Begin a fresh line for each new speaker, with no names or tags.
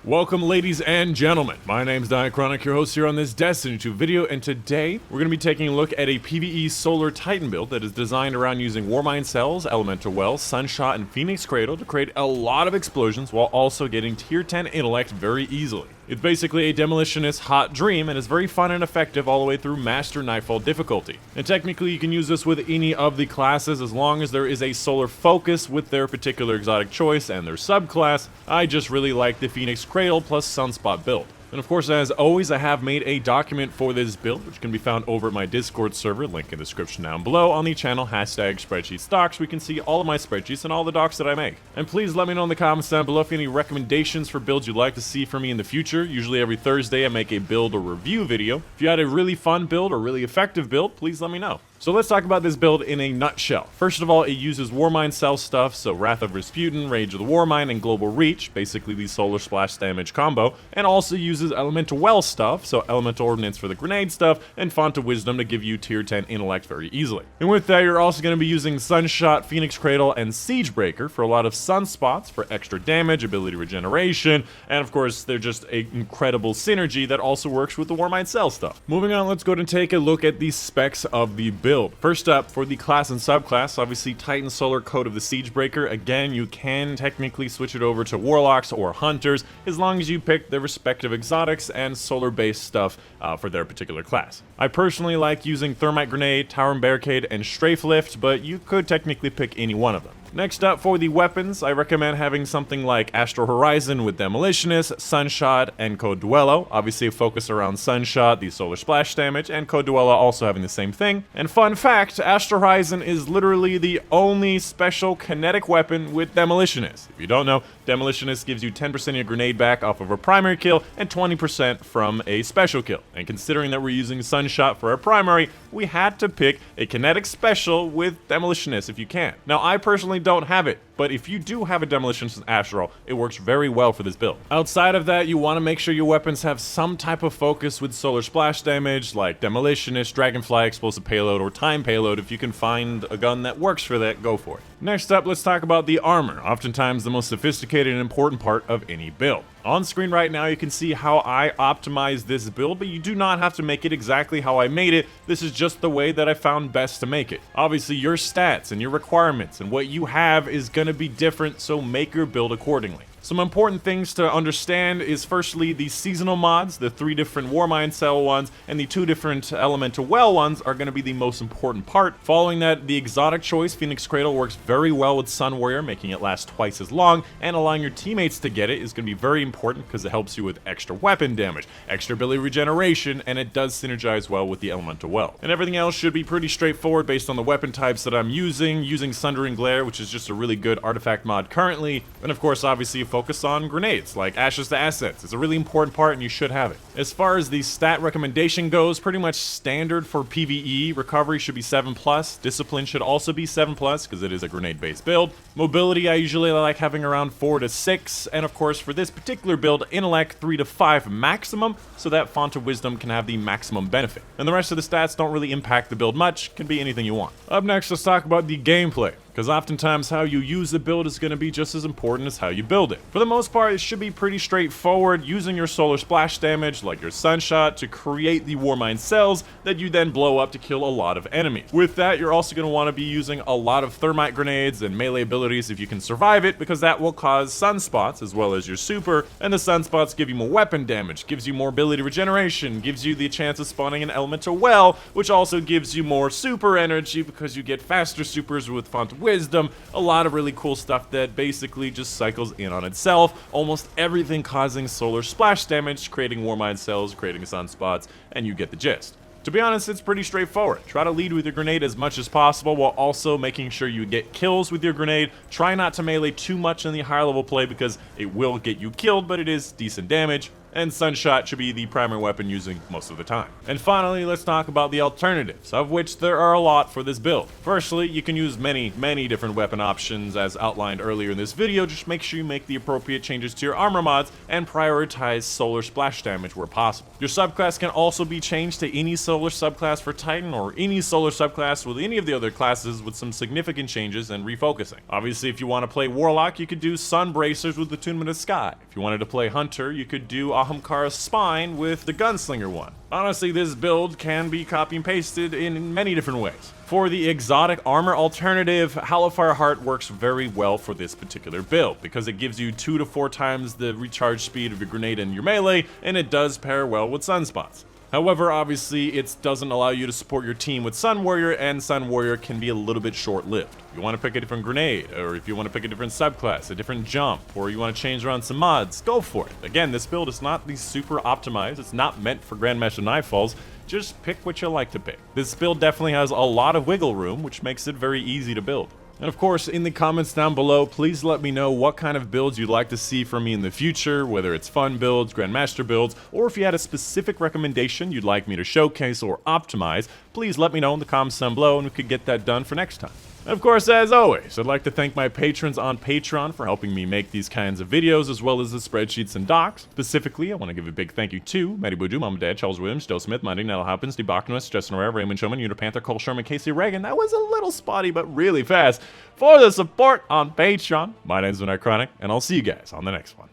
Welcome ladies and gentlemen, my name's Dychronic, your host here on this Destiny 2 video, and today we're going to be taking a look at a PvE Solar Titan build that is designed around using Warmind Cells, Elemental Wells, Sunshot, and Phoenix Cradle to create a lot of explosions while also getting tier 10 Intellect very easily. It's basically a demolitionist hot dream and is very fun and effective all the way through Master Nightfall difficulty. And technically you can use this with any of the classes as long as there is a solar focus with their particular exotic choice and their subclass. I just really like the Phoenix Cradle plus Sunspot build. And of course, as always, I have made a document for this build, which can be found over at my Discord server, link in the description down below, on the channel #spreadsheetsdocs, where you can see all of my spreadsheets and all the docs that I make. And please let me know in the comments down below if you have any recommendations for builds you'd like to see from me in the future. Usually every Thursday I make a build or review video. If you had a really fun build or really effective build, please let me know. So let's talk about this build in a nutshell. First of all, it uses Warmind Cell stuff, so Wrath of Rasputin, Rage of the Warmind, and Global Reach, basically the solar splash damage combo, and also uses Elemental Well stuff, so Elemental Ordnance for the grenade stuff, and Font of Wisdom to give you tier 10 Intellect very easily. And with that, you're also going to be using Sunshot, Phoenix Cradle, and Siegebreaker for a lot of Sunspots for extra damage, ability regeneration, and of course, they're just an incredible synergy that also works with the Warmind Cell stuff. Moving on, let's go ahead and take a look at the specs of the build. First up, for the class and subclass, obviously Titan Solar Code of the Siegebreaker. Again, you can technically switch it over to Warlocks or Hunters as long as you pick their respective exotics and solar-based stuff for their particular class. I personally like using Thermite Grenade, Tower and Barricade, and Strafe Lift, but you could technically pick any one of them. Next up, for the weapons, I recommend having something like Astral Horizon with Demolitionist, Sunshot, and Code Duello. Obviously, a focus around Sunshot, the solar splash damage, and Code Duello also having the same thing. And fun fact, Astral Horizon is literally the only special kinetic weapon with Demolitionist. If you don't know, Demolitionist gives you 10% of your grenade back off of a primary kill and 20% from a special kill. And considering that we're using Sunshot for our primary, we had to pick a kinetic special with Demolitionist if you can. Now, I personally don't have it, but if you do have a Demolitionist Astral, it works very well for this build. Outside of that, you want to make sure your weapons have some type of focus with solar splash damage, like Demolitionist, Dragonfly, Explosive Payload, or Time Payload. If you can find a gun that works for that, go for it. Next up, let's talk about the armor, oftentimes the most sophisticated and important part of any build. On screen right now, you can see how I optimized this build, but you do not have to make it exactly how I made it. This is just the way that I found best to make it. Obviously, your stats and your requirements and what you have is going to be different, so make your build accordingly. Some important things to understand is firstly the seasonal mods, the 3 different Warmind Cell ones, and the 2 different Elemental Well ones are going to be the most important part. Following that, the exotic choice, Phoenix Cradle, works very well with Sun Warrior, making it last twice as long, and allowing your teammates to get it is going to be very important because it helps you with extra weapon damage, extra ability regeneration, and it does synergize well with the Elemental Well. And everything else should be pretty straightforward based on the weapon types that I'm using Sundering Glare, which is just a really good artifact mod currently, and of course, obviously, focus on grenades like Ashes to Assets. It's a really important part and you should have it. As far as the stat recommendation goes, pretty much standard for PvE. Recovery should be 7+, Discipline should also be 7+, because it is a grenade based build. Mobility, I usually like having around 4 to 6, and of course for this particular build, Intellect 3 to 5 maximum, so that Font of Wisdom can have the maximum benefit. And the rest of the stats don't really impact the build much, can be anything you want. Up next, let's talk about the gameplay, because oftentimes how you use the build is going to be just as important as how you build it. For the most part, it should be pretty straightforward, using your solar splash damage like your Sunshot to create the Warmind Cells that you then blow up to kill a lot of enemies. With that, you're also going to want to be using a lot of thermite grenades and melee abilities if you can survive it, because that will cause sunspots as well as your super, and the sunspots give you more weapon damage, gives you more ability regeneration, gives you the chance of spawning an Elemental Well, which also gives you more super energy because you get faster supers with Font of Wisdom, a lot of really cool stuff that basically just cycles in on itself, almost everything causing solar splash damage, creating Warmind Cells, creating sunspots, and you get the gist. To be honest, it's pretty straightforward. Try to lead with your grenade as much as possible while also making sure you get kills with your grenade. Try not to melee too much in the higher level play because it will get you killed, but it is decent damage. And Sunshot should be the primary weapon using most of the time. And finally, let's talk about the alternatives, of which there are a lot for this build. Firstly, you can use many different weapon options as outlined earlier in this video. Just make sure you make the appropriate changes to your armor mods and prioritize solar splash damage where possible. Your subclass can also be changed to any solar subclass for Titan or any solar subclass with any of the other classes with some significant changes and refocusing. Obviously, if you want to play Warlock, you could do Sun Bracers with Attunement of Sky. If If you wanted to play Hunter, you could do Ahamkara's Spine with the Gunslinger one. Honestly, this build can be copy and pasted in many different ways. For the exotic armor alternative, Hallowfire Heart works very well for this particular build because it gives you 2 to 4 times the recharge speed of your grenade and your melee, and it does pair well with Sunspots. However, obviously, it doesn't allow you to support your team with Sun Warrior, and Sun Warrior can be a little bit short-lived. If you want to pick a different grenade, or if you want to pick a different subclass, a different jump, or you want to change around some mods, go for it. Again, this build is not the super optimized, it's not meant for Grandmaster Nightfalls, just pick what you like to pick. This build definitely has a lot of wiggle room, which makes it very easy to build. And of course, in the comments down below, please let me know what kind of builds you'd like to see from me in the future, whether it's fun builds, Grandmaster builds, or if you had a specific recommendation you'd like me to showcase or optimize, please let me know in the comments down below and we could get that done for next time. And of course, as always, I'd like to thank my patrons on Patreon for helping me make these kinds of videos, as well as the spreadsheets and docs. Specifically, I want to give a big thank you to Matty Boudou, Mama Dad, Charles Williams, Joe Smith, Monday, Nell Hopkins, Debachnuist, Justin Herrera, Raymond Showman, Unipanther, Cole Sherman, Casey Reagan. That was a little spotty, but really fast. For the support on Patreon, my name's Dychronic, and I'll see you guys on the next one.